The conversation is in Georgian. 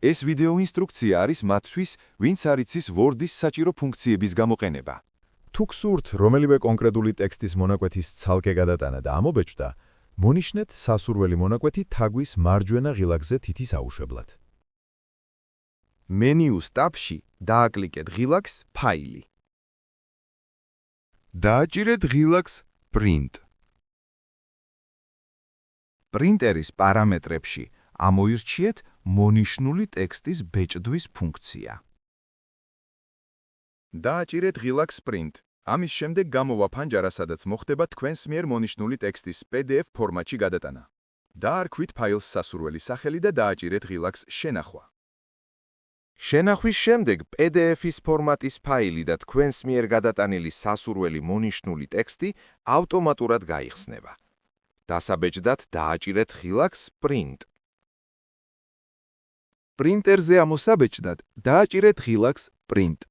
ეს ვიდეო ინსტრუქცია არის მათთვის, ვინც არ იცის Word-ის საჭირო ფუნქციების გამოყენება. თუ გსურთ რომელიმე კონკრეტული ტექსტის მონაკვეთის ცალკე გადატანა და ამობეჭდა, მონიშნეთ სასურველი მონაკვეთი თაგვის მარჯვენა ღილაკზე თითის აუშვებლად. მენიუს ტაბში დააკლიკეთ ღილაკს ფაილი. დააჭირეთ ღილაკს Print. პრინტერის პარამეტრებში ამოირჩიეთ მონიშნული ტექსტის ბეჭდვის ფუნქცია. დააჭირეთ ღილაკს Print. ამის შემდეგ გამოვა ფანჯარა, სადაც მოხდება თქვენს მიერ მონიშნული ტექსტის PDF ფორმატში გადატანა. დაარქვით ფაილს სასურველი სახელი და დააჭირეთ ღილაკს შენახვა. შენახვის შემდეგ PDF-ის ფორმატის ფაილი და თქვენს მიერ გადატანილი სასურველი მონიშნული ტექსტი ავტომატურად გაიხსნება. დასაბეჭდად დააჭირეთ ღილაკს Print. პრინტერზე ამოსაბეჭდად დააჭირეთ ღილაკს Print.